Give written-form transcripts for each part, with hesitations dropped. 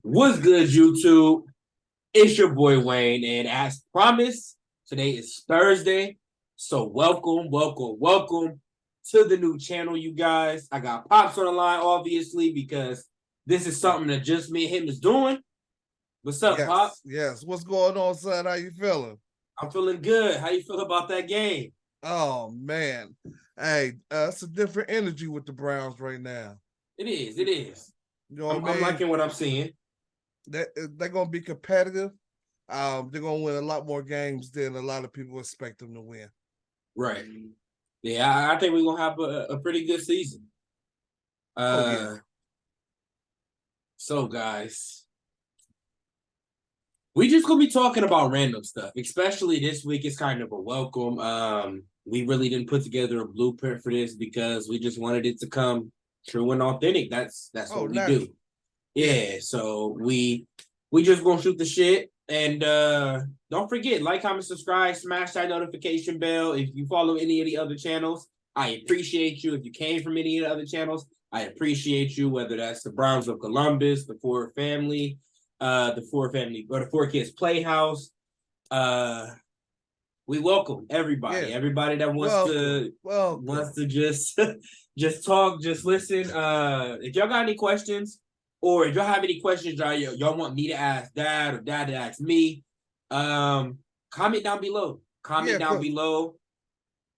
What's good, YouTube? It's your boy Wayne, and as promised, today is Thursday. So welcome to the new channel, you guys. I got Pops on the line, obviously, because this is something that just me and him is doing. What's up, Pop? Yes. What's going on, son? How you feeling? I'm feeling good. How you feel about that game? Oh man, hey, it's a different energy with the Browns right now. It is. It is. You know I'm, what I I'm mean? liking what I'm seeing. They're gonna be competitive. They're gonna win a lot more games than a lot of people expect them to win. Right. Yeah, I think we're gonna have a pretty good season. Oh yeah. So guys. We just gonna be talking about random stuff, especially this week. It's kind of a welcome. We really didn't put together a blueprint for this because we just wanted it to come true and authentic. That's Oh, what we do. natural. Yeah. Yeah. So we just gonna shoot the shit. And don't forget, like, comment, subscribe, smash that notification bell. If you follow any of the other channels, I appreciate you. If you came from any of the other channels, I appreciate you, whether that's the Browns of Columbus, the Ford family, the Four Family or the Four Kids Playhouse. Uh, we welcome everybody. Yeah. Everybody that Welcome. wants Welcome. to just just talk, just listen. If y'all got any questions, or if y'all have any questions y'all want me to ask Dad or Dad to ask me, comment down below. Comment Yeah, down because below.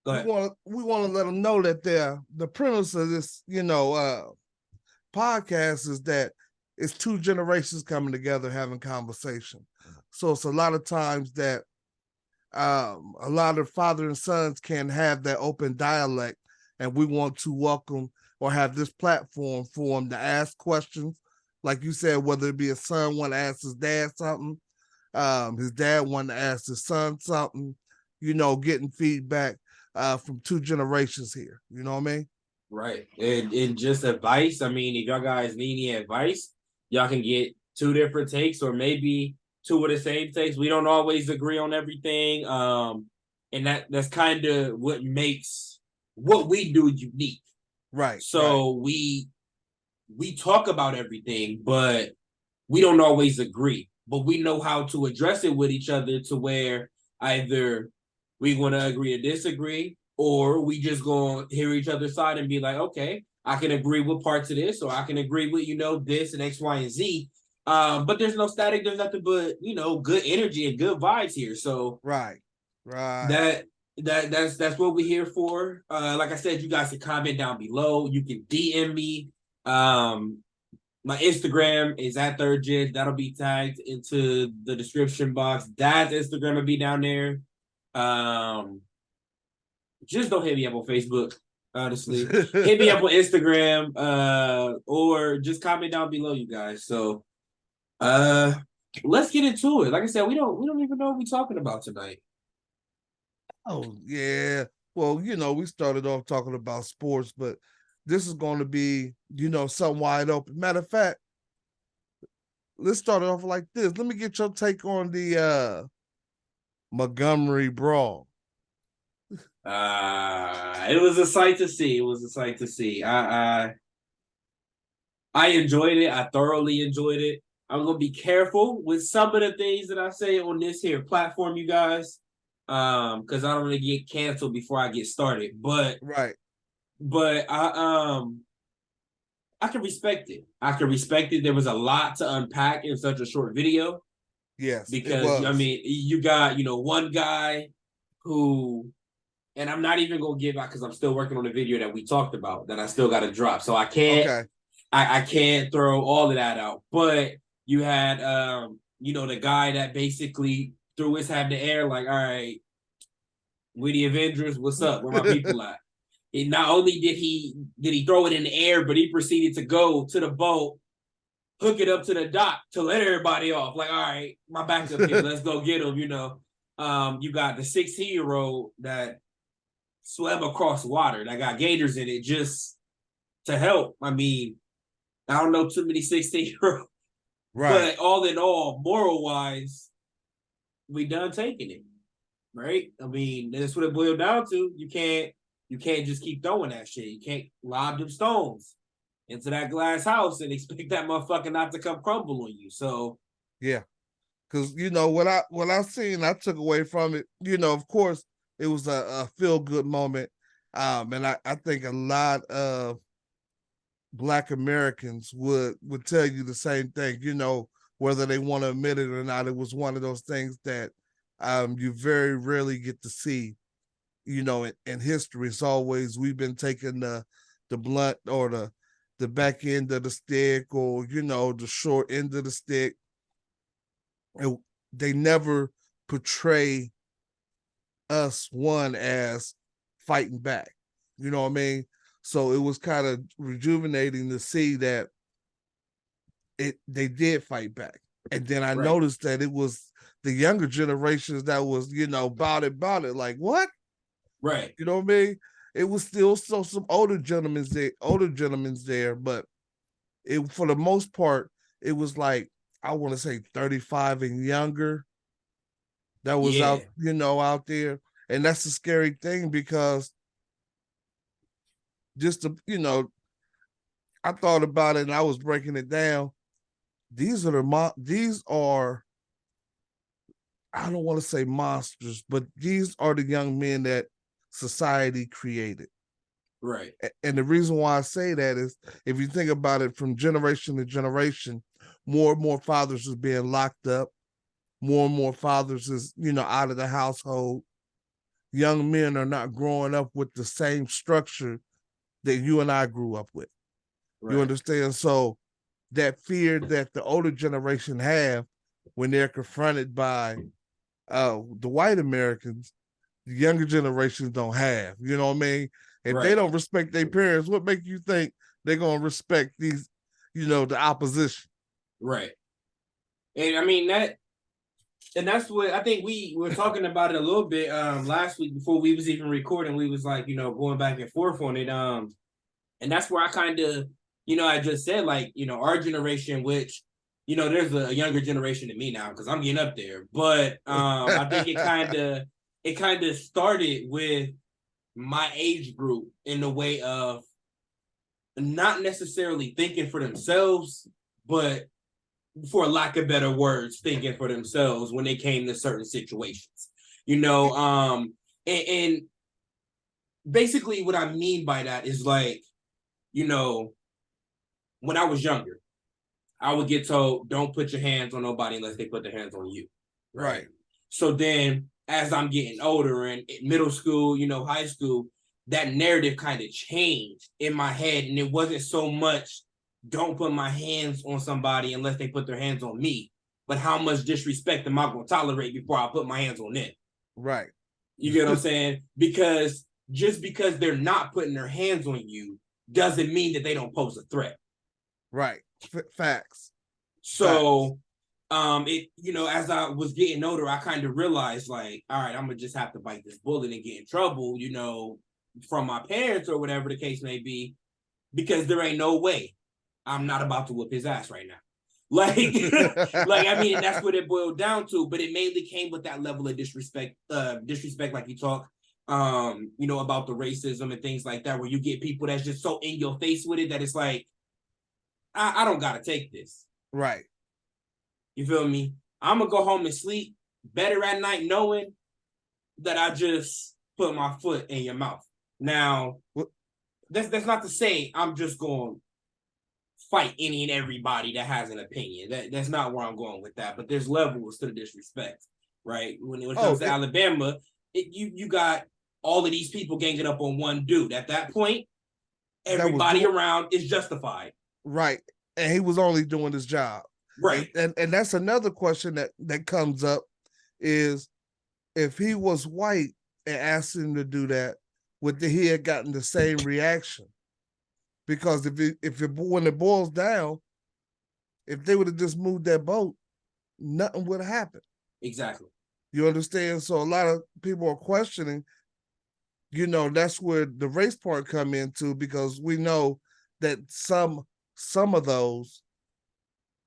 Go ahead. we want to let them know that the premise of this, podcast is that it's two generations coming together having conversation. So it's a lot of times that a lot of father and sons can have that open dialect, and we want to welcome or have this platform for them to ask questions. Like you said, whether it be a son want to ask his dad something, his dad want to ask his son something, getting feedback from two generations here. You know what I mean? Right. And just advice. I mean, if y'all guys need any advice, y'all can get two different takes or maybe two of the same takes. We don't always agree on everything. And that's kind of what makes what we do unique. Right, right. So we talk about everything, but we don't always agree. But we know how to address it with each other to where either we want to agree or disagree, or we just gonna hear each other's side and be like, okay, I can agree with parts of this, or I can agree with this and X, Y, and Z. But there's no static. There's nothing but good energy and good vibes here. So Right, right. that that's what we're here for. Like I said, you guys can comment down below. You can DM me. Um, my Instagram is at Third Gen. That'll be tagged into the description box. Dad's Instagram will be down there. Um, just don't hit me up on Facebook. Honestly, hit me up on Instagram. Or just comment down below, you guys. So, uh, let's get into it. Like I said, we don't even know what we're talking about tonight. Oh, yeah. Well, we started off talking about sports, but this is going to be, something wide open. Matter of fact, let's start it off like this. Let me get your take on the Montgomery brawl. It was a sight to see. It was a sight to see. I enjoyed it. I thoroughly enjoyed it. I'm gonna be careful with some of the things that I say on this here platform, you guys, because I don't want to get canceled before I get started. But Right. but I can respect it. I can respect it. There was a lot to unpack in such a short video Yes, it because I was. mean you got one guy who, and I'm not even gonna give out because I'm still working on the video that we talked about that I still got to drop, so I can't Okay. I can't throw all of that out. But you had the guy that basically threw his hat in the air, like, all right, we the Avengers, what's up? Where my people at? And not only did he throw it in the air, but he proceeded to go to the boat, hook it up to the dock to let everybody off. Like, all right, my backup here, let's go get him. You got the 16-year-old that swam across water that got gators in it just to help. I mean, I don't know too many 16-year-olds. Right. But all in all, moral wise, we done taking it, right? I mean, that's what it boiled down to. You can't just keep throwing that shit. You can't lob them stones. into that glass house and expect that motherfucker not to come crumble on you. So yeah, because what I seen, I took away from it. Of course, it was a feel good moment, and I think a lot of Black Americans would tell you the same thing. Whether they want to admit it or not, it was one of those things that you very rarely get to see. In history, it's always we've been taking the blunt or the back end of the stick, or the short end of the stick. They never portray us one as fighting back. You know what I mean? So it was kind of rejuvenating to see that they did fight back. And then I noticed that it was the younger generations that was, about it. Like, what? Right. You know what I mean? It was still some older gentlemen's there, but it, for the most part, it was like, I want to say 35 and younger that was out there. And that's a scary thing, because just to, I thought about it and I was breaking it down. These are I don't want to say monsters, but these are the young men that society created. Right. And the reason why I say that is, if you think about it, from generation to generation, more and more fathers is being locked up. More and more fathers is, out of the household. Young men are not growing up with the same structure that you and I grew up with. Right. You understand? So that fear that the older generation have when they're confronted by the white Americans, the younger generations don't have. You know what I mean? If they don't respect their parents, what makes you think they're gonna respect these, the opposition? Right. And I mean that's what I think we were talking about it a little bit last week before we was even recording. We was like, going back and forth on it. And that's where I kind of, I just said, like, our generation, which, there's a younger generation than me now because I'm getting up there. But I think it kind of started with my age group in the way of not necessarily thinking for themselves, but for lack of better words, thinking for themselves when they came to certain situations. And basically what I mean by that is, like, when I was younger, I would get told, don't put your hands on nobody unless they put their hands on you. Right. So then as I'm getting older and in middle school, high school, that narrative kind of changed in my head. And it wasn't so much, don't put my hands on somebody unless they put their hands on me, but how much disrespect am I going to tolerate before I put my hands on them? Right. You get what I'm saying? Because just because they're not putting their hands on you doesn't mean that they don't pose a threat. Right. Facts. So, as I was getting older, I kind of realized, like, all right, I'm gonna just have to bite this bullet and get in trouble, from my parents or whatever the case may be, because there ain't no way I'm not about to whoop his ass right now. Like, I mean, and that's what it boiled down to. But it mainly came with that level of disrespect, like you talk, about the racism and things like that, where you get people that's just so in your face with it that it's like, I don't gotta take this. Right. You feel me? I'm gonna go home and sleep better at night knowing that I just put my foot in your mouth. Now, that's not to say I'm just going to fight any and everybody that has an opinion. That's not where I'm going with that. But there's levels to the disrespect, right? When it comes to Alabama, you got all of these people ganging up on one dude. At that point, everybody around is justified. Right. And he was only doing his job. Right. And that's another question that comes up is, if he was white and asked him to do that, would he have gotten the same reaction? Because when it boils down, if they would have just moved that boat, nothing would have happened. Exactly. You understand? So a lot of people are questioning, that's where the race part come into, because we know that some of those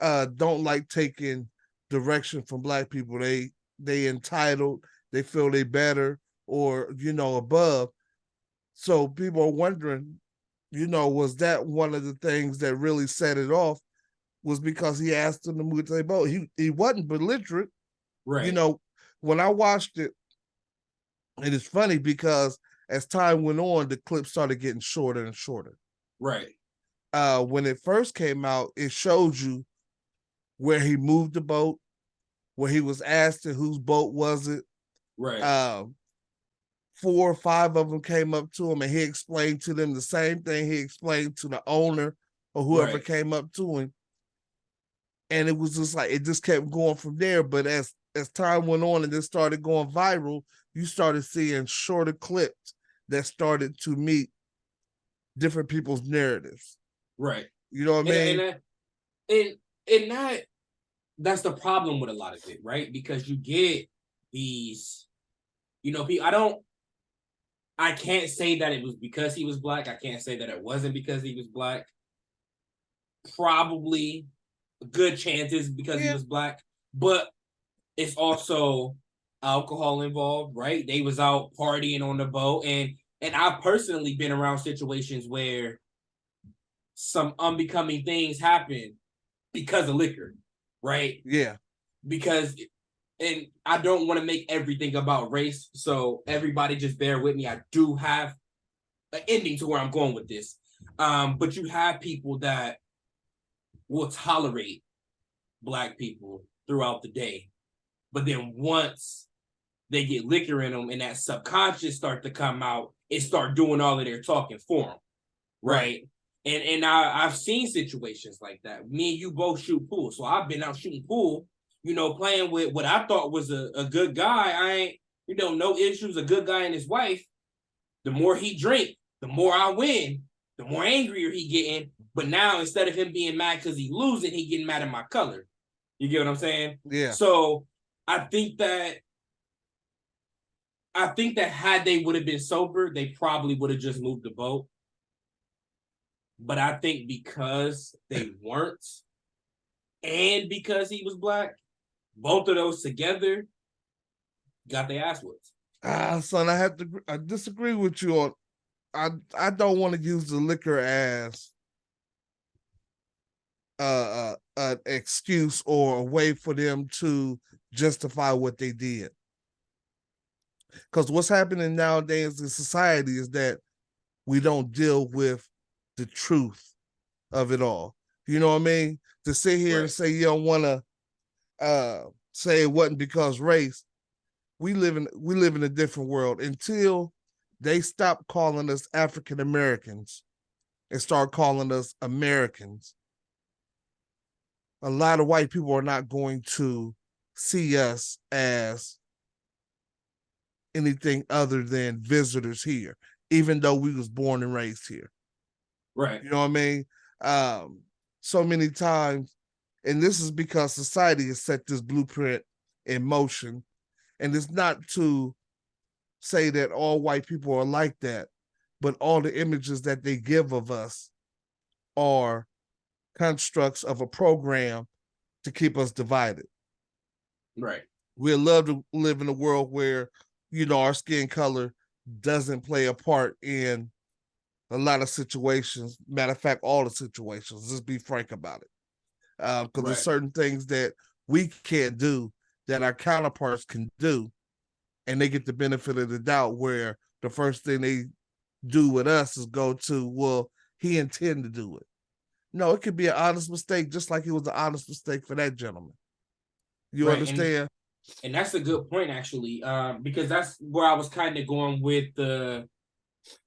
don't like taking direction from Black people. They entitled, they feel they better or above. So people are wondering, was that one of the things that really set it off was because he asked him to move to the boat. He wasn't belligerent. Right. When I watched it, it is funny because as time went on, the clip started getting shorter and shorter. Right. When it first came out, it showed you where he moved the boat, where he was asked whose boat was it. Right. 4 or 5 of them came up to him and he explained to them the same thing he explained to the owner or whoever came up to him. And it was just like, it just kept going from there. But as time went on and it started going viral, you started seeing shorter clips that started to meet different people's narratives. Right. You know what I mean? And that's the problem with a lot of it, right? Because you get these, I can't say that it was because he was black. I can't say that it wasn't because he was black. Probably good chances because he was black, but it's also alcohol involved, right? They was out partying on the boat, and I've personally been around situations where some unbecoming things happen because of liquor, right? Yeah. Because, and I don't want to make everything about race, so everybody just bear with me. I do have an ending to where I'm going with this. But you have people that will tolerate black people throughout the day, but then once they get liquor in them and that subconscious start to come out, it start doing all of their talking for them, right? And I've seen situations like that. Me and you both shoot pool, so I've been out shooting pool, playing with what I thought was a good guy. I ain't, no issues, a good guy and his wife. The more he drink, the more I win, the more angrier he getting. But now instead of him being mad because he losing, he getting mad at my color. You get what I'm saying? Yeah. So I think that had they would have been sober, they probably would have just moved the boat. But I think because they weren't, and because he was black, both of those together got their ass whooped. Son, I disagree with you on. I don't want to use the liquor as an excuse or a way for them to justify what they did. Because what's happening nowadays in society is that we don't deal with the truth of it all. You know what I mean? To sit here and say you don't want to say it wasn't because race. We live in a different world until they stop calling us African Americans and start calling us Americans. A lot of white people are not going to see us as anything other than visitors here, even though we was born and raised here. Right. You know what I mean? So many times, and this is because society has set this blueprint in motion. And it's not to say that all white people are like that, but all the images that they give of us are constructs of a program to keep us divided. Right. We'd love to live in a world where, our skin color doesn't play a part in a lot of situations. Matter of fact, all the situations. Let's be frank about it. Because there's certain things that we can't do that our counterparts can do, and they get the benefit of the doubt, where the first thing they do with us is go to, well, he intended to do it. No, it could be an honest mistake, just like it was an honest mistake for that gentleman. You understand? And that's a good point, actually, because that's where I was kind of going with the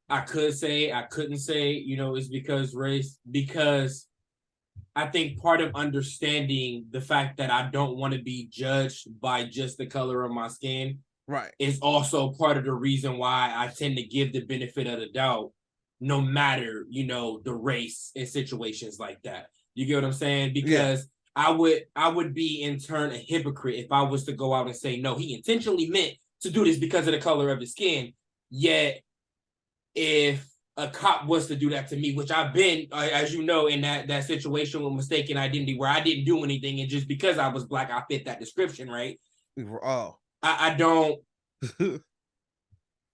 I could say, I couldn't say, it's because I think part of understanding the fact that I don't want to be judged by just the color of my skin is also part of the reason why I tend to give the benefit of the doubt, no matter, the race in situations like that. You get what I'm saying? Because I would be in turn a hypocrite if I was to go out and say, no, he intentionally meant to do this because of the color of his skin. Yet, if a cop was to do that to me, which I've been, as you know, in that situation with mistaken identity where I didn't do anything, and just because I was black, I fit that description, right? Oh. I don't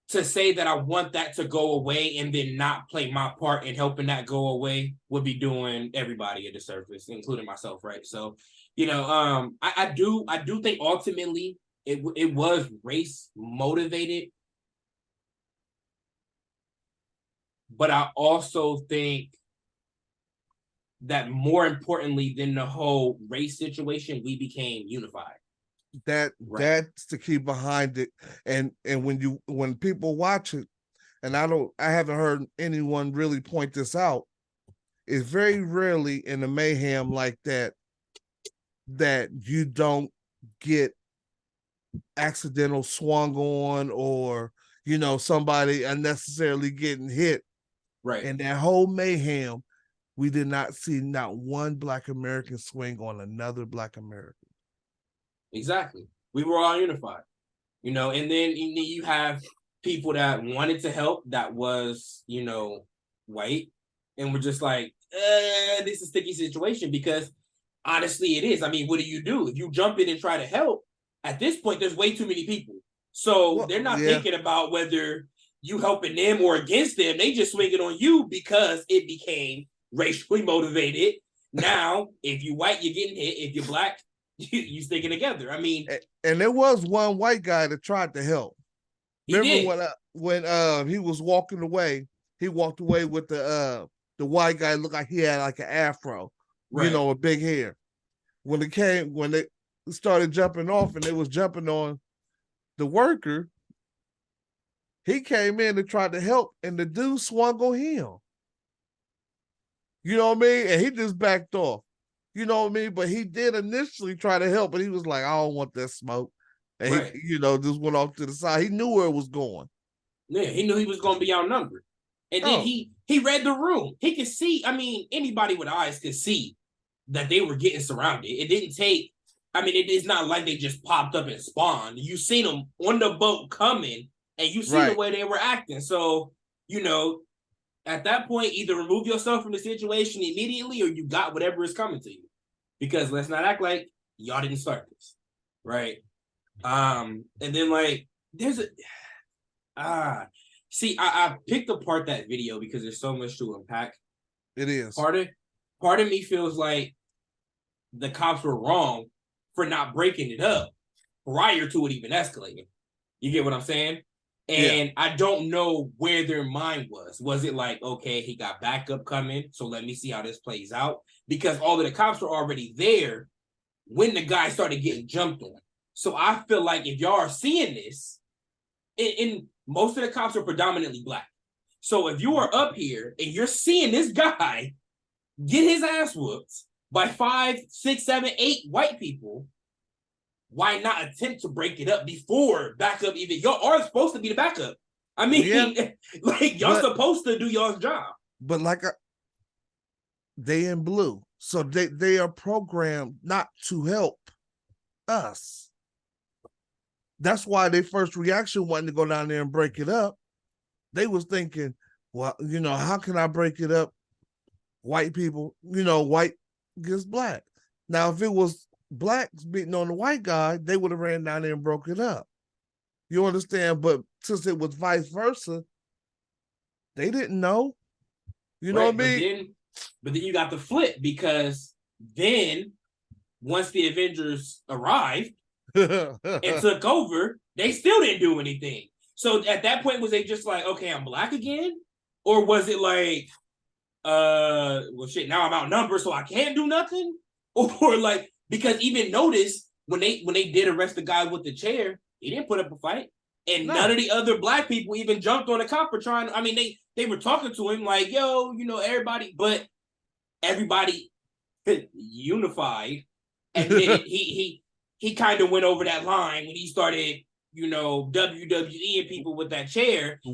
to say that I want that to go away and then not play my part in helping that go away would be doing everybody a disservice, including myself, right? So, I do think ultimately it was race motivated, but I also think that more importantly than the whole race situation, we became unified. That's the key behind it. And when people watch it, and I haven't heard anyone really point this out, it's very rarely in a mayhem like that you don't get accidental swung on, or somebody unnecessarily getting hit. Right. And that whole mayhem, we did not see not one Black American swing on another Black American. Exactly. We were all unified, and then you have people that wanted to help that was, white, and we're just like, this is a sticky situation, because honestly it is. I mean, what do? If you jump in and try to help, at this point, there's way too many people. So they're not thinking about whether you helping them or against them. They just swing it on you because it became racially motivated. Now, if you white, you're getting hit. If you're Black, you sticking together. I mean, and there was one white guy that tried to help. Remember when he was walking away? He walked away with the white guy, looked like he had like an afro, right. A big hair. When they started jumping off and they was jumping on the worker, he came in and tried to help, and the dude swung on him. You know what I mean? And he just backed off. You know what I mean? But he did initially try to help, but he was like, I don't want that smoke. And he, just went off to the side. He knew where it was going. Yeah, he knew he was going to be outnumbered. And then he read the room. He could see, I mean, anybody with eyes could see that they were getting surrounded. It didn't take, it is not like they just popped up and spawned. You seen them on the boat coming, and you see the way they were acting. So, at that point, either remove yourself from the situation immediately, or you got whatever is coming to you. Because let's not act like y'all didn't start this, right? And then there's I picked apart that video because there's so much to unpack. It is. Part of me feels like the cops were wrong for not breaking it up prior to it even escalating. You get what I'm saying? And I don't know where their mind was. Was it like, okay, he got backup coming, so let me see how this plays out? Because all of the cops were already there when the guy started getting jumped on. So I feel like if y'all are seeing this, in most of the cops are predominantly Black. So if you are up here and you're seeing this guy get his ass whooped by 5, 6, 7, 8 white people, why not attempt to break it up before backup even? Y'all are supposed to be the backup. I mean, y'all supposed to do y'all's job. But they in blue. So they are programmed not to help us. That's why their first reaction wasn't to go down there and break it up. They was thinking, well, how can I break it up? White people, white against Black. Now, if it was Blacks beating on the white guy, they would have ran down there and broke it up. You understand? But since it was vice versa, they didn't know. You know what I mean? But then you got the flip, because then once the Avengers arrived and took over, they still didn't do anything. So at that point, was they just like, okay, I'm Black again? Or was it like, well, shit, now I'm outnumbered, so I can't do nothing? Or because even notice when they did arrest the guy with the chair, he didn't put up a fight. And none of the other Black people even jumped on the cop for trying. I mean, they were talking to him like, yo, everybody, but everybody unified. And then he kind of went over that line when he started, WWEing people with that chair. But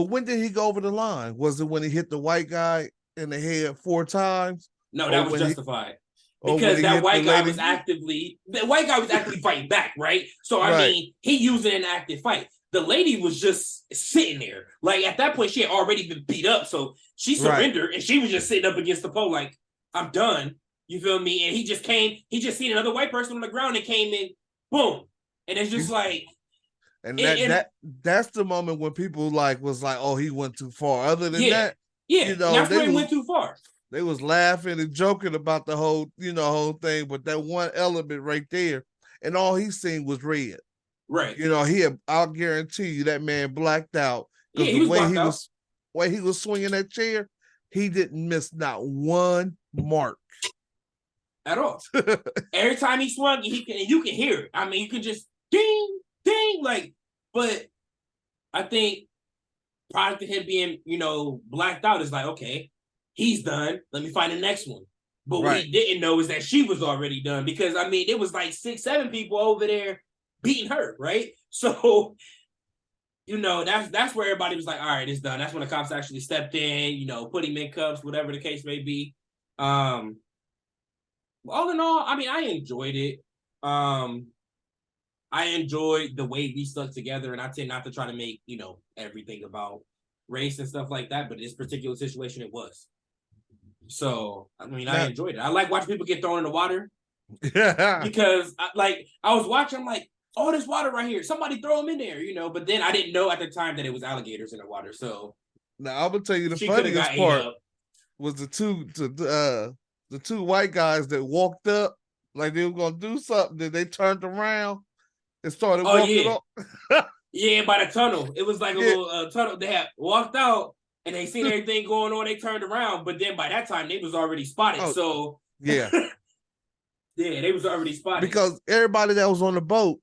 when did he go over the line? Was it when he hit the white guy in the head 4 times? No, that was justified. Because that white guy was actively fighting back, right? So I mean, he using an active fight. The lady was just sitting there. Like at that point, she had already been beat up, so she surrendered, and she was just sitting up against the pole, like, I'm done. You feel me? And he just seen another white person on the ground and came in, boom. And it's just like, And And that's the moment when people was like, oh, he went too far. Other than yeah, that, yeah, and that's where he went too far. They was laughing and joking about the whole thing, but that one element right there, and all he seen was red. Right. I'll guarantee you that man blacked out Yeah, because he was blacked out. way he was swinging that chair, he didn't miss not one mark at all. Every time he swung, you can hear it. I mean, you can just ding, ding, but I think prior to him being, blacked out is like, okay, he's done. Let me find the next one. But what he didn't know is that she was already done because I mean, it was like 6, 7 people over there beating her, right? So, that's where everybody was like, all right, it's done. That's when the cops actually stepped in, put him in cuffs, whatever the case may be. All in all, I mean, I enjoyed it. I enjoyed the way we stuck together, and I tend not to try to make, everything about race and stuff like that, but this particular situation, it was. So, I mean, I enjoyed it. I like watching people get thrown in the water. Yeah. Because, I was watching, I'm like, oh, there's water right here. Somebody throw them in there, but then I didn't know at the time that it was alligators in the water, so. Now, I'm going to tell you the funniest part was the two white guys that walked up like they were going to do something, then they turned around and started walking up. Yeah, by the tunnel. It was like a little tunnel. They had walked out and they seen everything going on. They turned around, but then by that time they was already spotted. Oh, so yeah, yeah, they was already spotted because everybody that was on the boat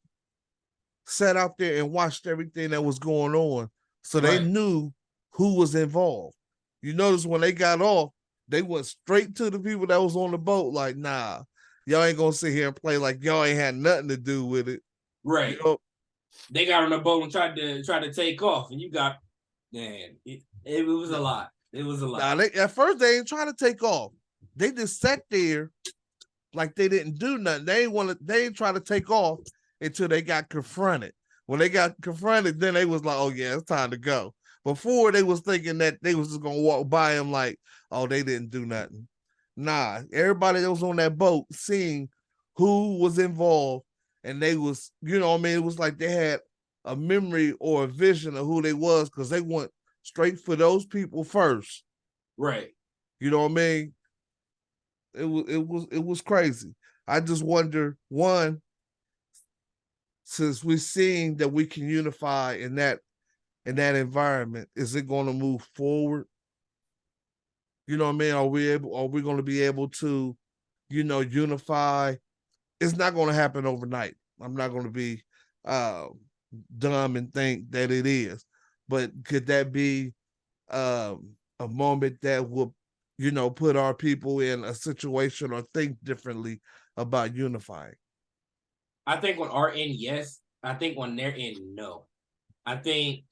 sat out there and watched everything that was going on, so they knew who was involved. You notice when they got off, they went straight to the people that was on the boat. Like, nah, y'all ain't gonna sit here and play like y'all ain't had nothing to do with it. Right. They got on the boat and tried to take off, and you got, man, it was a lot. It was a lot. Nah, at first they ain't trying to take off. They just sat there like they didn't do nothing. They ain't try to take off until they got confronted. When they got confronted, then they was like, oh yeah, it's time to go. Before they was thinking that they was just gonna walk by him like, oh, they didn't do nothing. Nah, everybody that was on that boat seeing who was involved, and they was, it was like they had a memory or a vision of who they was because they went straight for those people first. Right. You know what I mean? It was crazy. I just wonder, one, since we're seeing that we can unify in that environment, is it going to move forward? You know what I mean? Are we going to be able to, unify? It's not going to happen overnight. I'm not going to be dumb and think that it is, but could that be a moment that will, put our people in a situation or think differently about unifying? I think on our end, yes. I think on their end, no. I think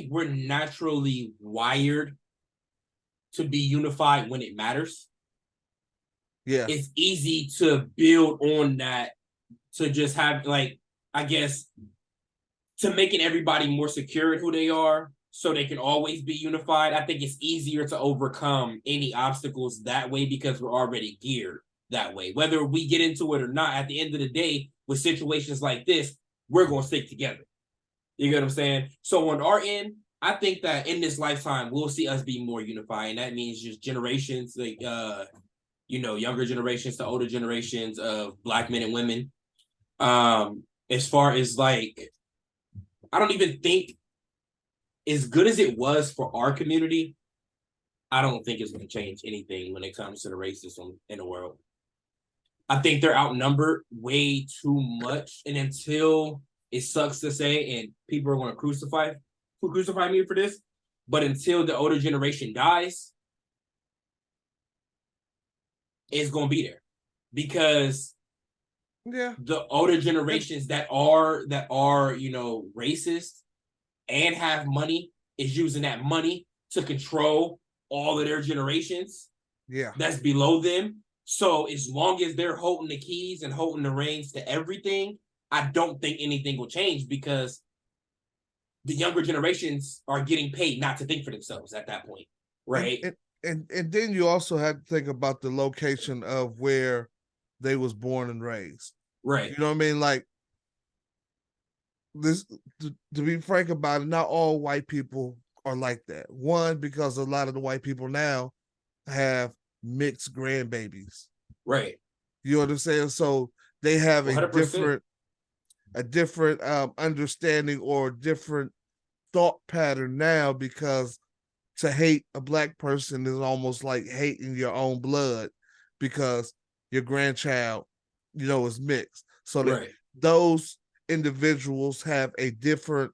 we're naturally wired to be unified when it matters. Yeah. It's easy to build on that, to just have, I guess, to making everybody more secure in who they are so they can always be unified. I think it's easier to overcome any obstacles that way because we're already geared that way. Whether we get into it or not, at the end of the day, with situations like this, we're going to stick together. You get what I'm saying? So on our end, I think that in this lifetime, we'll see us be more unified. And that means just generations, younger generations to older generations of Black men and women. As far as I don't even think, as good as it was for our community, I don't think it's going to change anything when it comes to the racism in the world. I think they're outnumbered way too much. And until, it sucks to say, and people are going to crucify me for this, but until the older generation dies, it's going to be there. Because the older generations that are racist and have money is using that money to control all of their generations that's below them. So as long as they're holding the keys and holding the reins to everything, I don't think anything will change because the younger generations are getting paid not to think for themselves at that point, right? And then you also have to think about the location of where they was born and raised. Right. You know what I mean? Like, this to be frank about it, not all white people are like that. One, because a lot of the white people now have mixed grandbabies. Right. You know what I'm saying? So they have 100%. a different understanding or different thought pattern now, because to hate a black person is almost like hating your own blood because your grandchild, is mixed. So that Right. those individuals have a different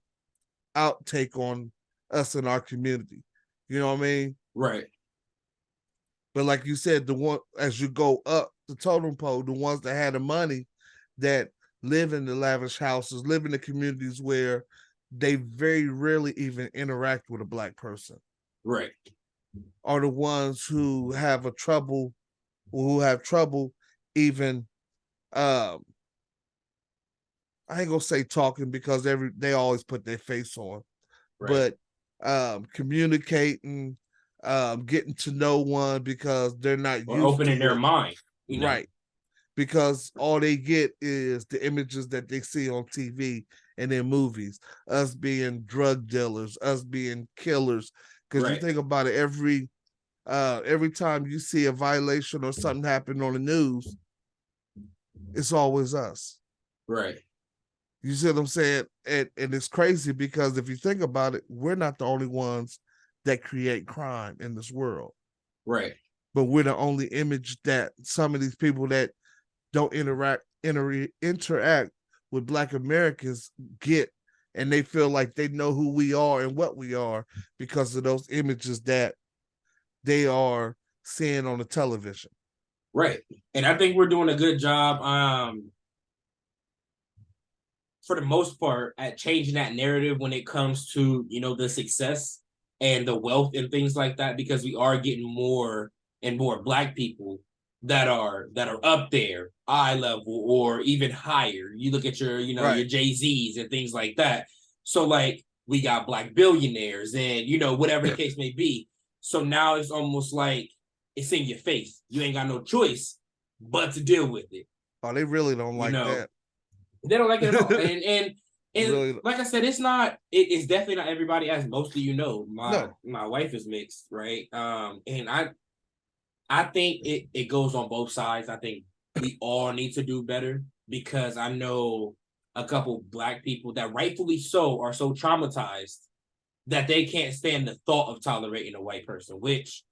outtake on us in our community. You know what I mean? Right. But like you said, the one as you go up the totem pole, the ones that had the money, that live in the lavish houses, live in the communities where they very rarely even interact with a black person, Right. are the ones who have trouble even I ain't gonna say talking, because they always put their face on, Right. but communicating, getting to know one, because they're not Or used opening to their it. mind, Right. Because all they get is the images that they see on TV and in movies, us being drug dealers, us being killers. Because you Right. think about it, every time you see a violation or something happen on the news, it's always us. Right. You see what I'm saying? And it's crazy, because if you think about it, we're not the only ones that create crime in this world. Right. But we're the only image that some of these people that don't interact with Black Americans get, and they feel like they know who we are and what we are because of those images that they are seeing on the television. Right. And I think we're doing a good job, for the most part, at changing that narrative when it comes to, the success and the wealth and things like that, because we are getting more and more black people that are up there, eye level or even higher. You look at Right. your Jay-Z's and things like that. So like we got black billionaires and whatever the case may be. So now it's almost like it's in your face. You ain't got no choice but to deal with it. Oh, they really don't You like know, that. they don't like it at all. And Really, like I said, it's definitely not everybody, as most of my no. my wife is mixed, right? And I think it goes on both sides. I think we all need to do better, because I know a couple black people that rightfully so are so traumatized that they can't stand the thought of tolerating a white person, which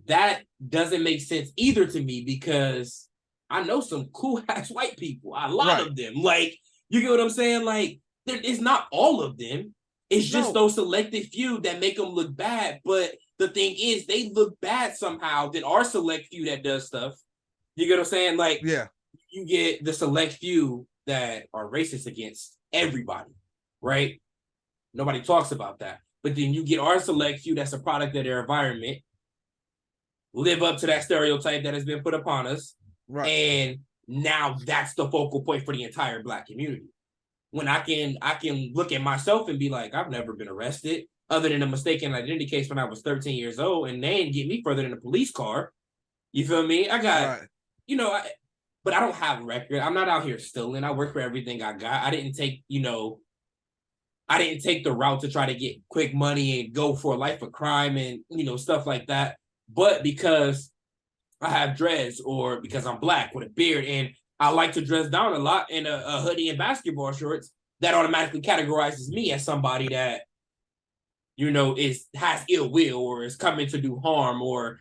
that doesn't make sense either to me, because I know some cool ass white people, a lot Right. of them. Like, you get what I'm saying? Like, it's not all of them. It's just No. those selected few that make them look bad. But the thing is, they look bad somehow than our select few that does stuff. You get what I'm saying? Like, Yeah. you get the select few that are racist against everybody, right? Nobody talks about that. But then you get our select few that's a product of their environment, live up to that stereotype that has been put upon us. Right. And now that's the focal point for the entire black community. When I can look at myself and be like, I've never been arrested other than a mistaken identity case when I was 13 years old, and they didn't get me further than a police car. You feel me? I got, Right. but I don't have a record. I'm not out here stealing. I work for everything I got. I didn't take the route to try to get quick money and go for a life of crime and stuff like that. But because I have dreads, or because I'm black with a beard and I like to dress down a lot in a hoodie and basketball shorts, that automatically categorizes me as somebody that has ill will or is coming to do harm, or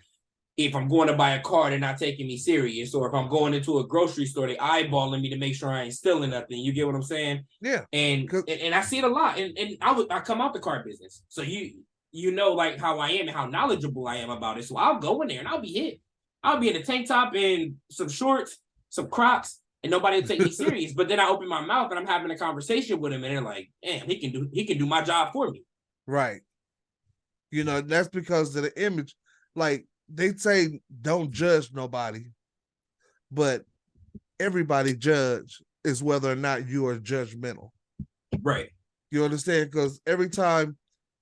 if I'm going to buy a car, they're not taking me serious, or if I'm going into a grocery store, they eyeballing me to make sure I ain't stealing nothing. You get what I'm saying? Yeah. And I see it a lot, and I come out the car business, so you know like how I am and how knowledgeable I am about it. So I'll go in there and I'll be hit. I'll be in a tank top and some shorts, some Crocs, and nobody will take me serious. But then I open my mouth and I'm having a conversation with him, and they're like, "Damn, he can do my job for me." Right. That's because of the image. Like they say, don't judge nobody, but everybody judge is whether or not you are judgmental. Right. You understand? Because every time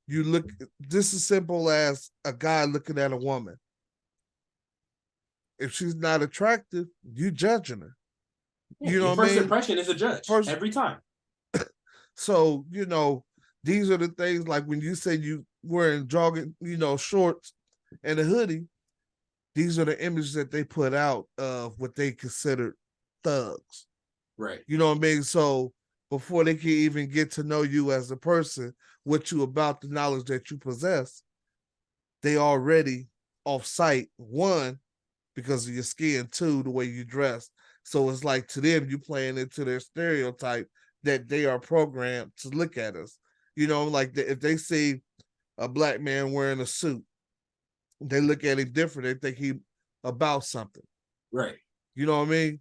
you look, just as simple as a guy looking at a woman. If she's not attractive, you judging her. Yeah, You know your what I first mean? impression is a judge every time. So, these are the things like when you say you wearing jogging, shorts and a hoodie, these are the images that they put out of what they consider thugs. Right. You know what I mean? So before they can even get to know you as a person, what you about the knowledge that you possess, they already off site, one, because of your skin, two, the way you dress. So it's like to them, you playing into their stereotype that they are programmed to look at us. Like if they see a black man wearing a suit, they look at him different. They think he about something. Right. You know what I mean?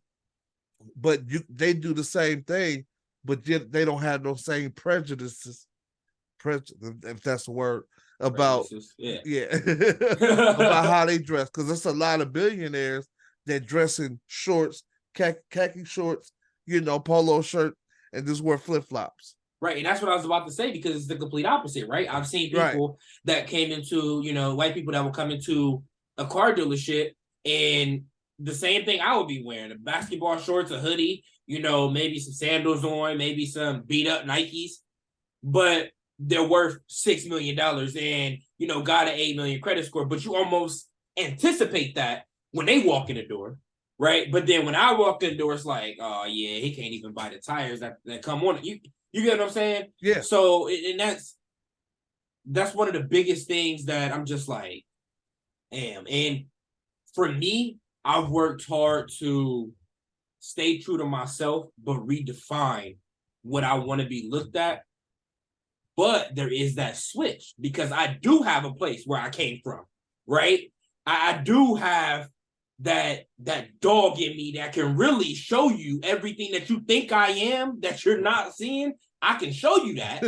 But they do the same thing, but yet they don't have those same prejudices, if that's a word, about yeah. about how they dress. Because there's a lot of billionaires that dress in shorts, khaki shorts, polo shirt, and just wear flip flops. Right, and that's what I was about to say because it's the complete opposite, right? I've seen people that came into, white people that will come into a car dealership and the same thing I would be wearing, a basketball shorts, a hoodie, maybe some sandals on, maybe some beat up Nikes, but they're worth $6 million and, got an 8 million credit score, but you almost anticipate that when they walk in the door, right? But then when I walk in the door, it's like, oh yeah, he can't even buy the tires that come on it. You get what I'm saying? Yeah. So, and that's one of the biggest things that I'm just like, damn. And for me, I've worked hard to stay true to myself, but redefine what I want to be looked at. But there is that switch because I do have a place where I came from, right? I do have that dog in me that can really show you everything that you think I am that you're not seeing. I can show you that,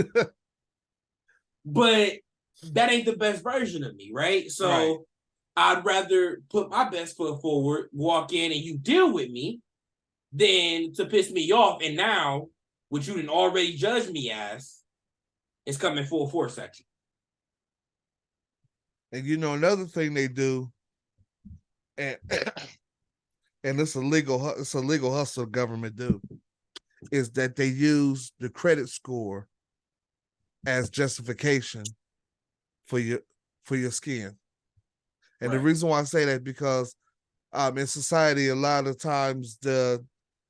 but that ain't the best version of me, right? So I'd rather put my best foot forward, walk in, and you deal with me than to piss me off. And now, what you didn't already judge me as is coming full force at you. And another thing they do, and it's a legal hustle government do, is that they use the credit score as justification for your skin. And the reason why I say that because in society, a lot of times the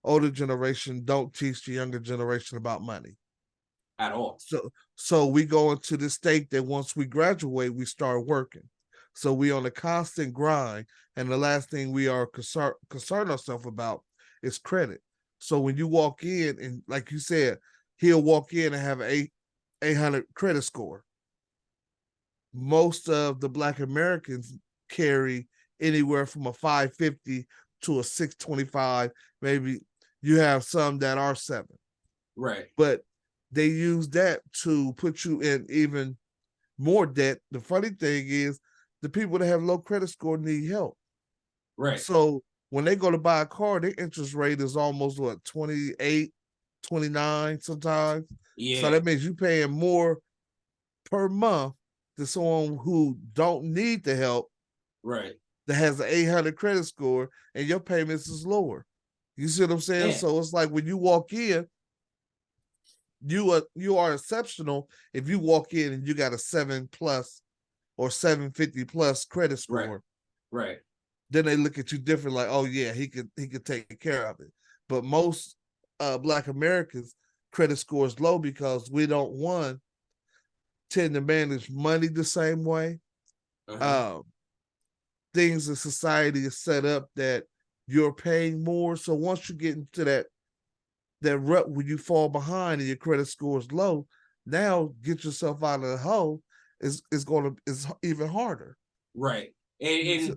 older generation don't teach the younger generation about money at all. So we go into this state that once we graduate, we start working. So we on a constant grind, and the last thing we are concerned ourselves about is credit. So when you walk in, and like you said, he'll walk in and have an 800 credit score. Most of the Black Americans carry anywhere from a 550 to a 625. Maybe you have some that are 7. Right. But they use that to put you in even more debt. The funny thing is the people that have low credit score need help. Right. So when they go to buy a car, their interest rate is almost 28, 29 sometimes. Yeah. So that means you paying more per month to someone who don't need the help. Right. That has an 800 credit score and your payments is lower. You see what I'm saying? Yeah. So it's like when you walk in, you are exceptional if you walk in and you got a 7+ or 750 plus credit score. Right. Then they look at you different, like, oh yeah, he could take care of it. But most Black Americans credit score is low because we don't tend to manage money the same way. Things in society is set up that you're paying more. So once you get into that rut when you fall behind and your credit score is low, now get yourself out of the hole is even harder. Right. And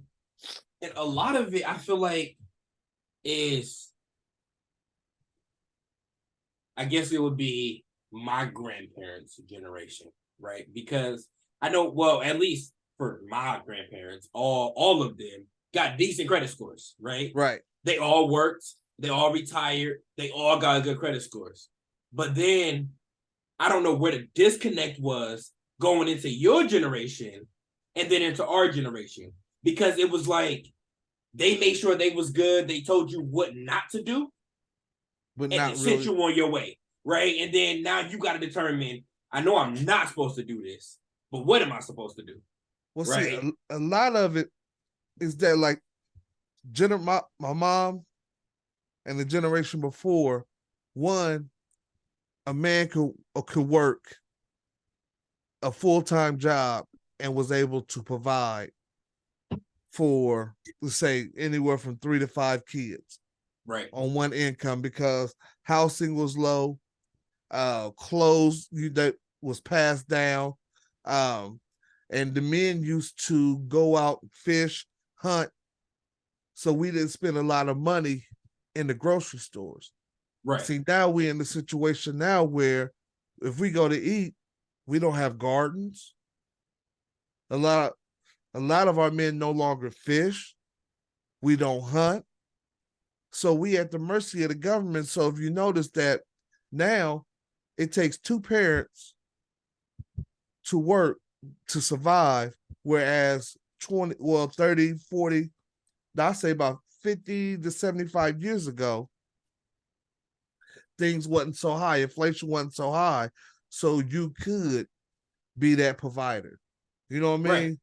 a lot of it I feel like is, I guess it would be my grandparents' generation, right? Because I know, well, at least for my grandparents, all of them got decent credit scores, right? Right. They all worked, they all retired, they all got good credit scores. But then I don't know where the disconnect was going into your generation and then into our generation, because it was like they made sure they was good. They told you what not to do, but and not they really sent you on your way. right? And then now you got to determine, I know I'm not supposed to do this, but what am I supposed to do? Well, see, Right? a lot of it is that like my mom and the generation before, one, a man could work a full-time job and was able to provide for, let's say, anywhere from 3 to 5 kids Right. on one income, because housing was low, clothes that was passed down, and the men used to go out, fish, hunt, so we didn't spend a lot of money in the grocery stores. Right. See, now we're in the situation now where if we go to eat, we don't have gardens. A lot of our men no longer fish. We don't hunt. So we at the mercy of the government. So if you notice that now it takes 2 parents to work to survive, whereas 30, 40, I say about 50 to 75 years ago, things wasn't so high, inflation wasn't so high, so you could be that provider. You know what I mean? Right.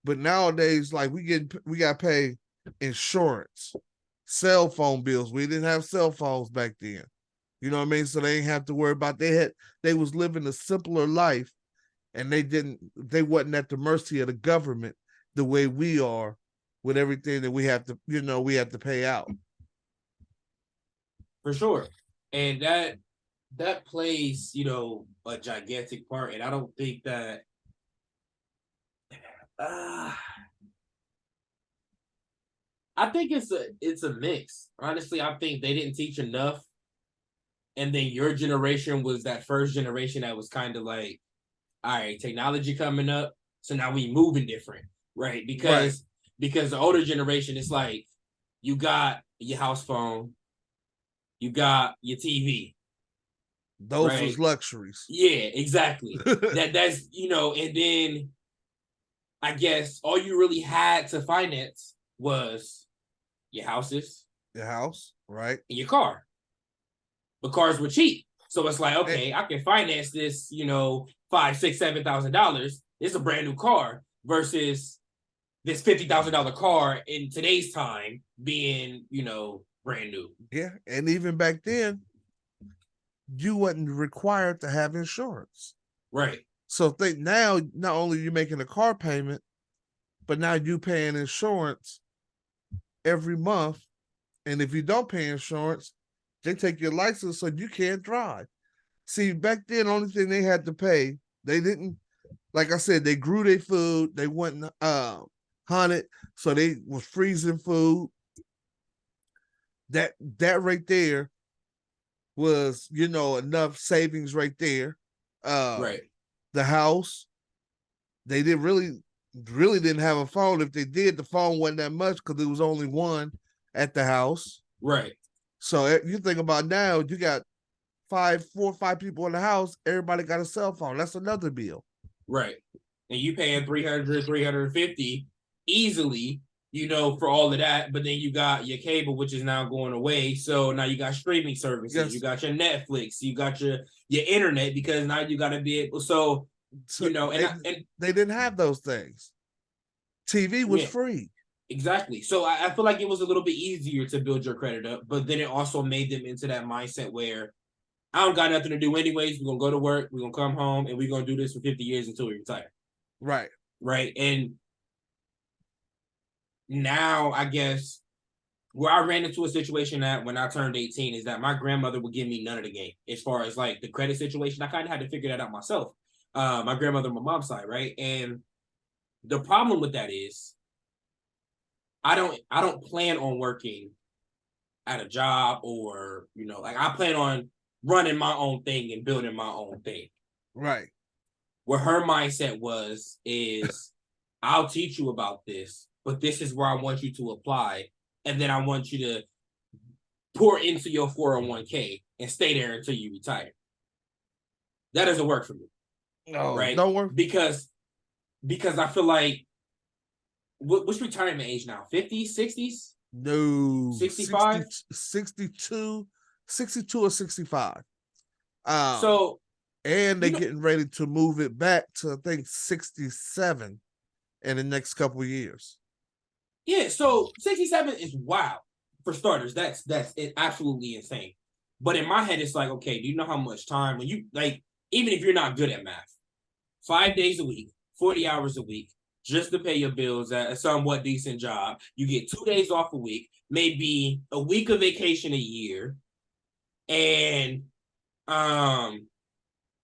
But nowadays, like we got to pay insurance, cell phone bills. We didn't have cell phones back then. You know what I mean? So they didn't have to worry about, they was living a simpler life, and they wasn't at the mercy of the government the way we are with everything that we have to pay out. For sure. And that plays, a gigantic part. And I don't think that I think it's a mix. Honestly, I think they didn't teach enough. And then your generation was that first generation that was kind of like, all right, technology coming up. So now we moving different, right? Because the older generation is like, you got your house phone, you got your TV. Those Right? was luxuries. Yeah, exactly. that's and then I guess all you really had to finance was your houses, your house, right? And your car. But cars were cheap. So it's like, And okay, I can finance this, $5, $6, $7,000. It's a brand new car versus this $50,000 car in today's time being, brand new. yeah, and even back then, you wasn't required to have insurance. Right. So think now, not only you making a car payment, but now you paying insurance every month. And if you don't pay insurance, they take your license so you can't drive. See, back then, the only thing they had to pay, they didn't, like I said, they grew their food, they went hunted, so they was freezing food. That right there was, enough savings right there. Right. The house, they didn't really didn't have a phone. If they did, the phone wasn't that much because there was only one at the house. Right. So you think about now, you got 4 or 5 people in the house, everybody got a cell phone. That's another bill. Right. And you paying 300, 350 easily, for all of that. But then you got your cable, which is now going away. So now you got streaming services, yes. You got your Netflix, you got your internet, because now you got to be able. So and they didn't have those things. TV was free. Exactly. So I feel like it was a little bit easier to build your credit up, but then it also made them into that mindset where I don't got nothing to do anyways. We're going to go to work, we're going to come home, and we're going to do this for 50 years until we retire. Right. Right. And now I guess where I ran into a situation that when I turned 18 is that my grandmother would give me none of the game as far as like the credit situation. I kind of had to figure that out myself. My grandmother on my mom's side, right? And the problem with that is I don't plan on working at a job or, like I plan on running my own thing and building my own thing. Right. What her mindset is I'll teach you about this, but this is where I want you to apply. And then I want you to pour into your 401k and stay there until you retire. That doesn't work for me. No, right? Don't work. Because I feel like what's retirement age now? 50s, 60s? No. 65? 62 or 65. Um, So and they're you know, getting ready to move it back to I think 67 in the next couple of years. yeah. So 67 is wild for starters. That's absolutely insane. But in my head, it's like, okay, do you know how much time when you like, even if you're not good at math, 5 days a week, 40 hours a week, just to pay your bills at a somewhat decent job. You get 2 days off a week, maybe a week of vacation a year, and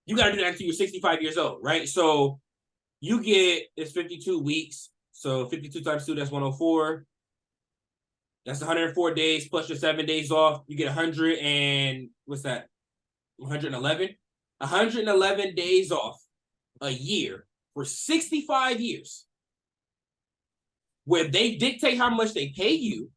you got to do that until you're 65 years old, right? So you get it's 52 weeks, so 52 times 2, that's 104. That's 104 days plus your 7 days off. You get 100 and what's that? 111. 111 days off a year for 65 years, where they dictate how much they pay you.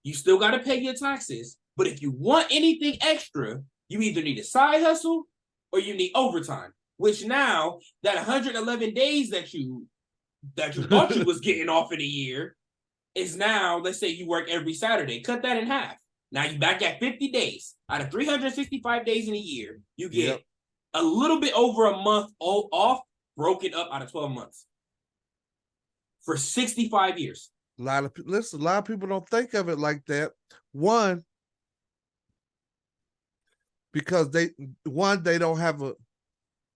You still got to pay your taxes. But if you want anything extra, you either need a side hustle or you need overtime. Which now that 111 days that you thought you was getting off in a year is now, let's say you work every Saturday, cut that in half. Now you back at 50 days out of 365 days in a year. You get a little bit over a month off, broken up out of 12 months for 65 years. A lot of people don't think of it like that. One, because they don't have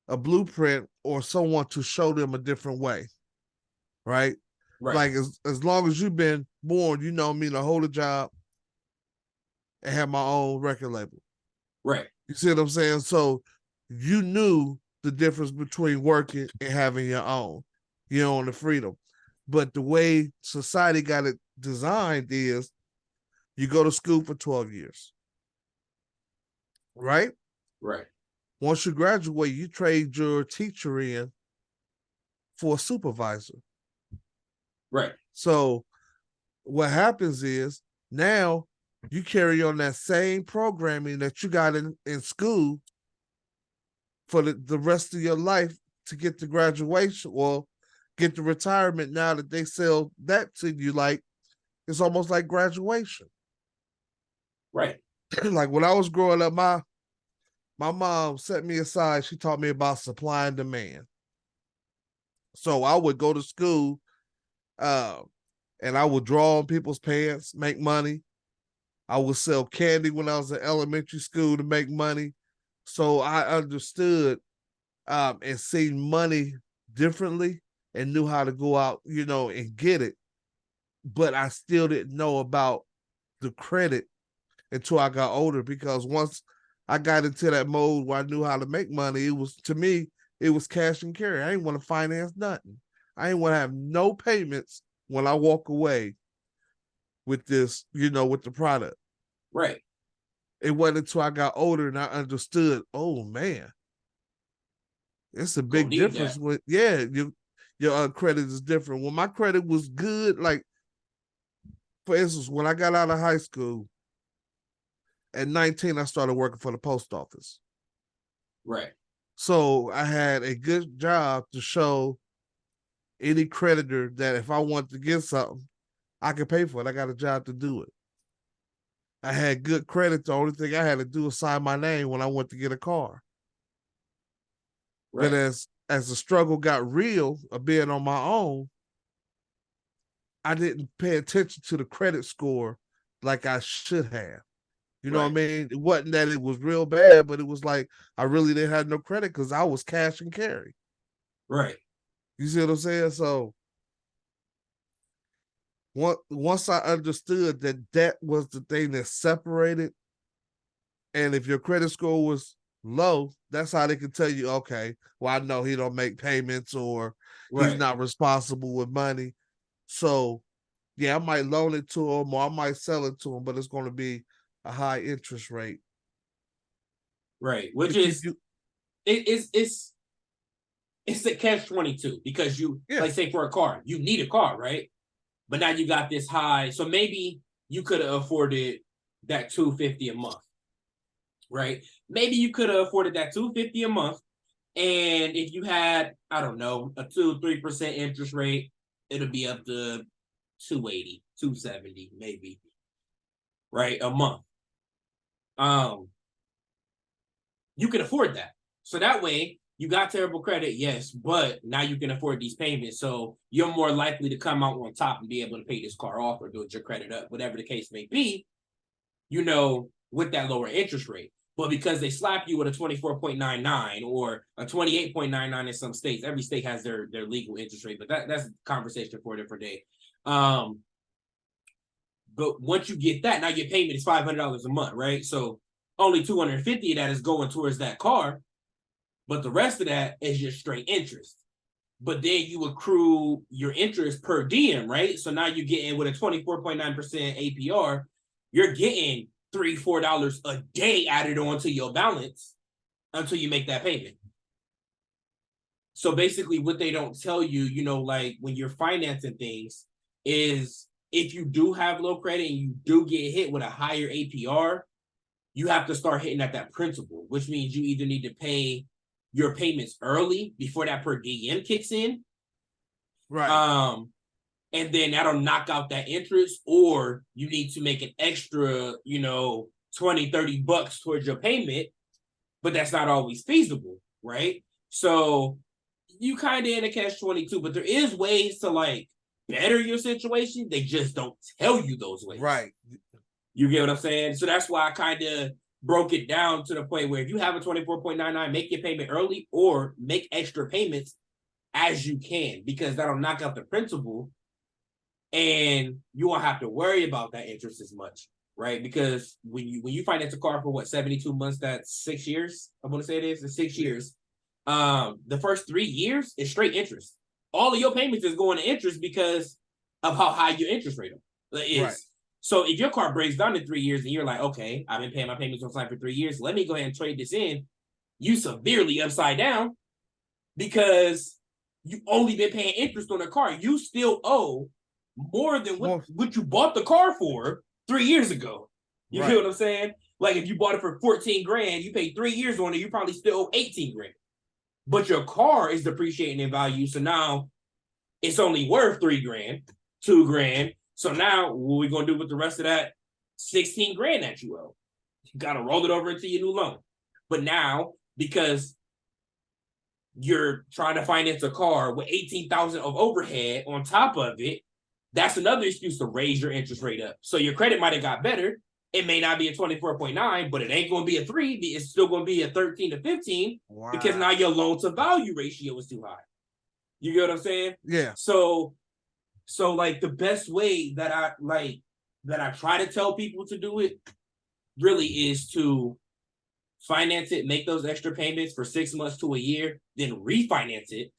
a blueprint or someone to show them a different way. Right? Right. Like as long as you've been born, you know me to hold a job and have my own record label. Right. You see what I'm saying? So you knew the difference between working and having your own, the freedom. But the way society got it designed is you go to school for 12 years. Right? Right. Once you graduate, you trade your teacher in for a supervisor. Right. So what happens is now you carry on that same programming that you got in school for the rest of your life to get to graduation or get to retirement. Now that they sell that to you, like it's almost like graduation. Right. Like when I was growing up, my mom set me aside. She taught me about supply and demand. So I would go to school and I would draw on people's pants, make money. I would sell candy when I was in elementary school to make money. So I understood and seen money differently and knew how to go out, and get it. But I still didn't know about the credit until I got older, because once I got into that mode where I knew how to make money, it was cash and carry. I didn't want to finance nothing. I didn't want to have no payments when I walk away with this, with the product. Right. It wasn't until I got older and I understood, oh man, it's a big difference with your credit is different. When my credit was good, like for instance, when I got out of high school at 19, I started working for the post office. Right. So I had a good job to show any creditor that if I wanted to get something, I could pay for it. I got a job to do it. I had good credit. The only thing I had to do was sign my name when I went to get a car. Right. But as the struggle got real of being on my own, I didn't pay attention to the credit score like I should have. You know what I mean? It wasn't that it was real bad, but it was like I really didn't have no credit because I was cash and carry. Right. You see what I'm saying? So once I understood that was the thing that separated, and if your credit score was low, that's how they can tell you, okay, well, I know he don't make payments or he's not responsible with money. So yeah, I might loan it to him or I might sell it to him, but it's going to be a high interest rate. Right. Which is it's a catch-22 because like say for a car, you need a car, right? But now you got this high. So maybe you could have afforded that $250 a month. Right? Maybe you could have afforded that $250 a month. And if you had, I don't know, a 2-3% interest rate, it'll be up to 280, 270, maybe. Right? A month. you can afford that. So that way, you got terrible credit, yes, but now you can afford these payments. So you're more likely to come out on top and be able to pay this car off or build your credit up, whatever the case may be, with that lower interest rate. But because they slap you with a 24.99 or a 28.99 in some states, every state has their legal interest rate, but that's a conversation for a different day. But once you get that, now your payment is $500 a month, right? So only $250 of that is going towards that car. But the rest of that is just straight interest. But then you accrue your interest per diem, right? So now you're getting with a 24.9% APR, you're getting $3-4 a day added onto your balance until you make that payment. So basically what they don't tell you, like when you're financing things, is if you do have low credit and you do get hit with a higher APR, you have to start hitting at that principal, which means you either need to pay your payments early before that per diem kicks in. Right. And then that'll knock out that interest, or you need to make an extra, $20-30 towards your payment, but that's not always feasible, right? So you kind of in a catch-22, but there is ways to like better your situation. They just don't tell you those ways. Right. You get what I'm saying? So that's why I kind of broke it down to the point where if you have a 24.99, make your payment early or make extra payments as you can, because that'll knock out the principal and you won't have to worry about that interest as much, right? Because when you finance a car for 72 months, that's 6 years. I'm gonna say it's 6 years. The first 3 years is straight interest. All of your payments is going to interest because of how high your interest rate is. Right. So if your car breaks down in 3 years and you're like, okay, I've been paying my payments on time for 3 years, let me go ahead and trade this in. You severely upside down because you only been paying interest on the car. You still owe more than what you bought the car for 3 years ago. You feel what I'm saying? Like if you bought it for 14 grand, you paid 3 years on it, you probably still owe 18 grand. But your car is depreciating in value. So now it's only worth 3 grand, 2 grand. So now what are we going to do with the rest of that 16 grand that you owe? You got to roll it over into your new loan. But now, because you're trying to finance a car with 18,000 of overhead on top of it, that's another excuse to raise your interest rate up. So your credit might have got better. It may not be a 24.9, but it ain't going to be a 3. It's still going to be a 13 to 15 because now your loan to value ratio is too high. You get what I'm saying? Yeah. So like the best way that I try to tell people to do it really is to finance it, make those extra payments for 6 months to a year, then refinance it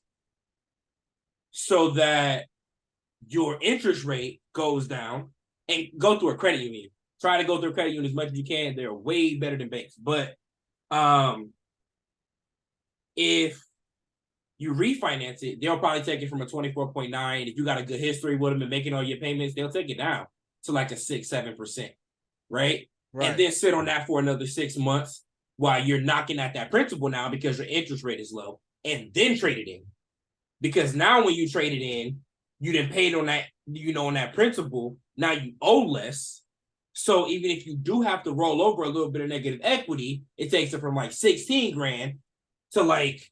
so that your interest rate goes down, and go through a credit union. Try to go through a credit union as much as you can. They're way better than banks. But if you refinance it, they'll probably take it from a 24.9. If you got a good history with them and making all your payments, they'll take it down to like a 6-7%, right? And then sit on that for another 6 months while you're knocking at that principal now because your interest rate is low, and then trade it in. Because now when you trade it in, you didn't pay it on that, on that principal. Now you owe less. So even if you do have to roll over a little bit of negative equity, it takes it from like 16 grand to like,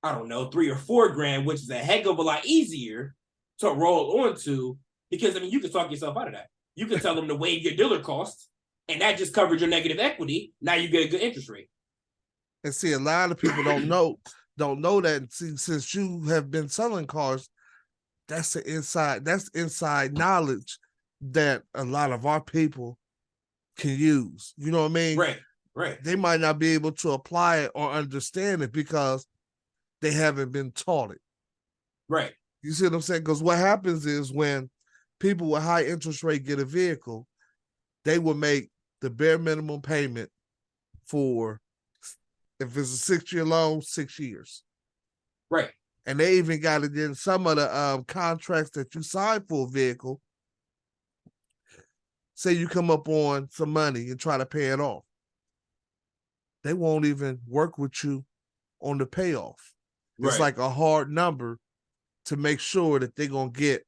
I don't know, 3 or 4 grand, which is a heck of a lot easier to roll onto, because you can talk yourself out of that. You can tell them to waive your dealer costs, and that just covers your negative equity. Now you get a good interest rate. And see, a lot of people don't know that. See, since you have been selling cars, that's inside knowledge that a lot of our people can use. You know what I mean? Right. They might not be able to apply it or understand it because they haven't been taught it. Right. You see what I'm saying? Because what happens is when people with high interest rate get a vehicle, they will make the bare minimum payment for, if it's a 6-year loan, 6 years. Right. And they even got it in some of the contracts that you sign for a vehicle. Say you come up on some money and try to pay it off. They won't even work with you on the payoff. Right. It's like a hard number to make sure that they're going to get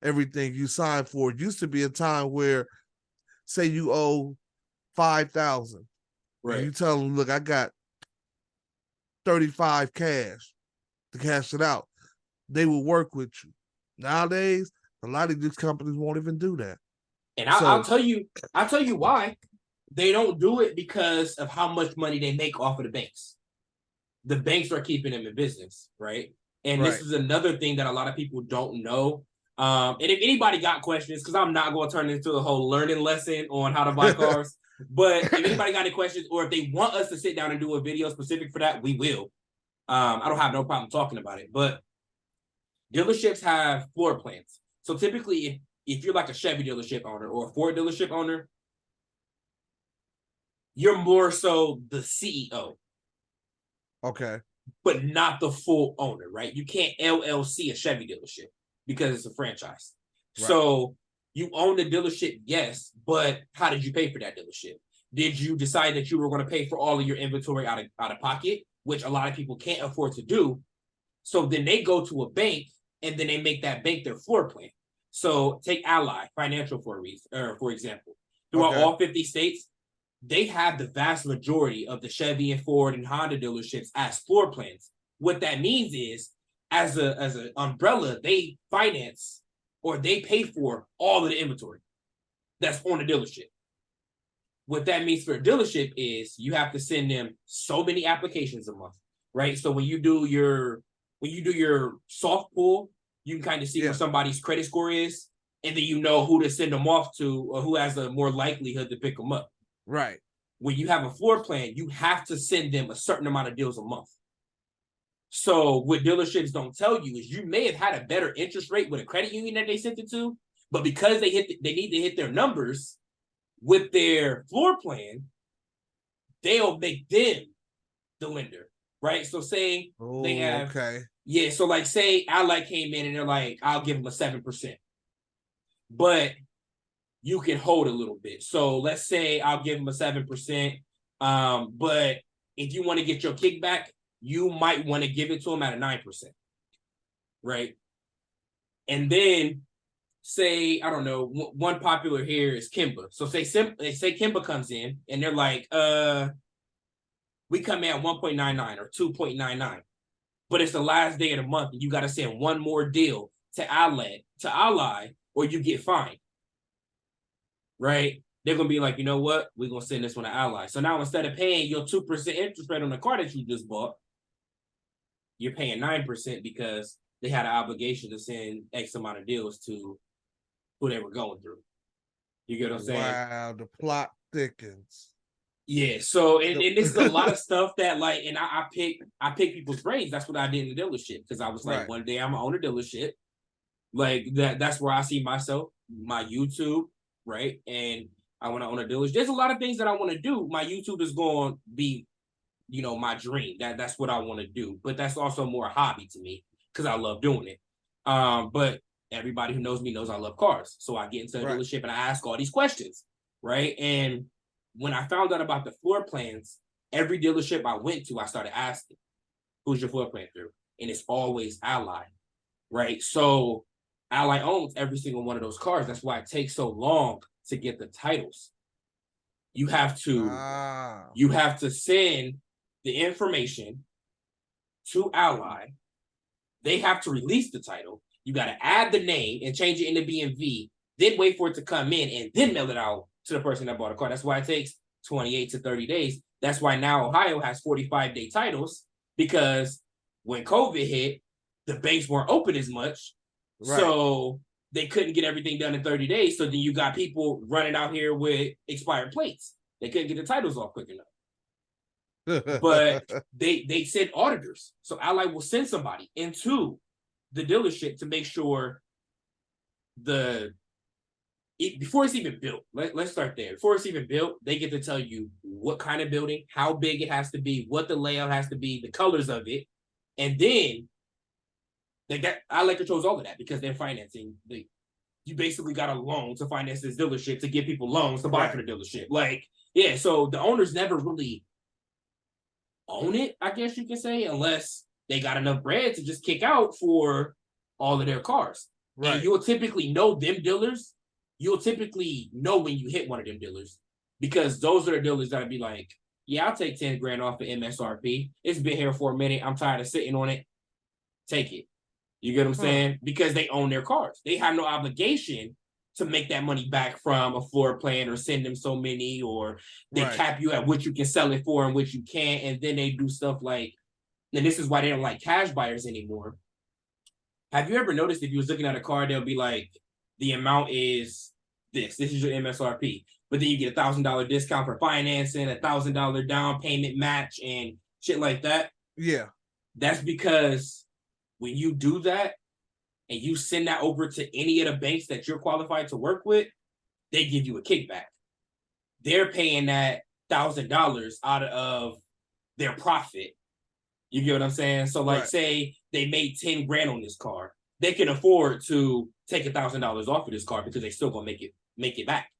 everything you signed for. It used to be a time where, say you owe $5,000. Right. And you tell them, look, I got $35 cash to cash it out. They will work with you. Nowadays, a lot of these companies won't even do that. And I'll tell you why. They don't do it because of how much money they make off of the banks. The banks are keeping them in business, right? And this is another thing that a lot of people don't know. And if anybody got questions, because I'm not going to turn into a whole learning lesson on how to buy cars, but if anybody got any questions, or if they want us to sit down and do a video specific for that, we will. I don't have no problem talking about it. But dealerships have floor plans. So typically, if you're like a Chevy dealership owner or a Ford dealership owner, you're more so the CEO. Okay. But not the full owner, right? You can't LLC a Chevy dealership because it's a franchise. Right. So you own the dealership, yes, but how did you pay for that dealership? Did you decide that you were going to pay for all of your inventory out of pocket, which a lot of people can't afford to do? So then they go to a bank and then they make that bank their floor plan. So take Ally Financial for example. Throughout all 50 states, they have the vast majority of the Chevy and Ford and Honda dealerships as floor plans. What that means is, as an umbrella, they finance or they pay for all of the inventory that's on the dealership. What that means for a dealership is you have to send them so many applications a month, right? So when you do your soft pull, you can kind of see where somebody's credit score is, and then you know who to send them off to or who has a more likelihood to pick them up. Right. When you have a floor plan, you have to send them a certain amount of deals a month. So what dealerships don't tell you is you may have had a better interest rate with a credit union that they sent it to, but because they need to hit their numbers with their floor plan, they'll make them the lender, right? So say they have, so like say Ally came in and they're like, I'll give them a 7%, but you can hold a little bit. So let's say I'll give them a 7%. But if you want to get your kickback, you might want to give it to them at a 9%. Right. And then say, I don't know, one popular here is Kimba. So say Kimba comes in and they're like, we come in at 1.99 or 2.99, but it's the last day of the month and you got to send one more deal to Ally, or you get fined. Right? They're going to be like, you know what? We're going to send this one to Ally. So now instead of paying your 2% interest rate on the car that you just bought, you're paying 9% because they had an obligation to send X amount of deals to who they were going through. You get what I'm saying? Wow, the plot thickens. Yeah, so and this is a lot of stuff that like, and I pick people's brains. That's what I did in the dealership because I was like, one day I'm gonna own a dealership. Like that's where I see myself, my YouTube, right? And I want to own a dealership. There's a lot of things that I want to do. My YouTube is going to be, my dream. That's what I want to do. But that's also more a hobby to me because I love doing it. But everybody who knows me knows I love cars. So I get into a dealership and I ask all these questions, right? And when I found out about the floor plans, every dealership I went to, I started asking, who's your floor plan through? And it's always Ally, right? So Ally owns every single one of those cars. That's why it takes so long to get the titles. You have to send the information to Ally. They have to release the title. You got to add the name and change it into BMV, then wait for it to come in and then mail it out to the person that bought a car. That's why it takes 28 to 30 days. That's why now Ohio has 45-day titles, because when COVID hit, the banks weren't open as much. So they couldn't get everything done in 30 days. So then you got people running out here with expired plates. They couldn't get the titles off quick enough. But they send auditors. So Ally will send somebody into the dealership to make sure before it's even built. Let's start there. Before it's even built, they get to tell you what kind of building, how big it has to be, what the layout has to be, the colors of it. And then Ally controls all of that because they're financing. You basically got a loan to finance this dealership to give people loans to buy for the dealership. So the owners never really own it, I guess you can say, unless they got enough bread to just kick out for all of their cars. And you'll typically know them dealers. You'll typically know when you hit one of them dealers because those are the dealers that'll be like, yeah, I'll take 10 grand off of MSRP. It's been here for a minute. I'm tired of sitting on it. Take it. You get what I'm Huh. saying? Because they own their cars. They have no obligation to make that money back from a floor plan or send them so many, or they Right. cap you at what you can sell it for and what you can't. And then they do stuff like, and this is why they don't like cash buyers anymore. Have you ever noticed if you was looking at a car, they'll be like, the amount is this. This is your MSRP. But then you get $1,000 discount for financing, $1,000 down payment match, and shit like that. Yeah. That's because when you do that and you send that over to any of the banks that you're qualified to work with, they give you a kickback. They're paying that $1,000 out of their profit. You get what I'm saying? So, like, Right. say they made 10 grand on this car, they can afford to take $1,000 off of this car because they still gonna make it back.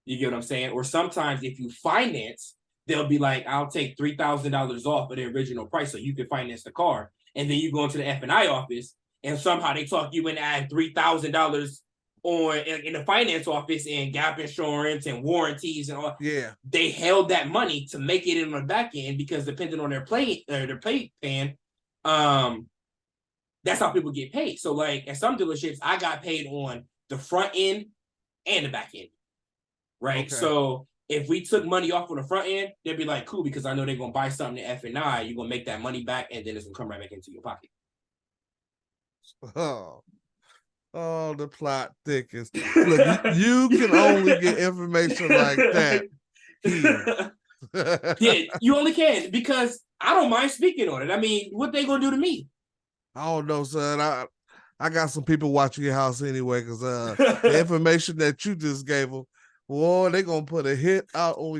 You get what I'm saying? Or sometimes if you finance, they'll be like, I'll take $3,000 off of the original price so you can finance the car. And then you go into the F&I office and somehow they talk you into adding $3,000 on in the finance office and gap insurance and warranties and all. Yeah. They held that money to make it in the back end because depending on their pay plan, that's how people get paid. So like at some dealerships, I got paid on the front end and the back end. Right. Okay. So if we took money off on the front end, they'd be like, cool, because I know they're gonna buy something at F&I, you're gonna make that money back and then it's gonna come right back into your pocket. Oh, the plot thickens. Look, you can only get information like that here. Yeah, you only can because I don't mind speaking on it. I mean, what they gonna do to me? I don't know, son. I got some people watching your house anyway, because the information that you just gave them, boy, they gonna put a hit out on you.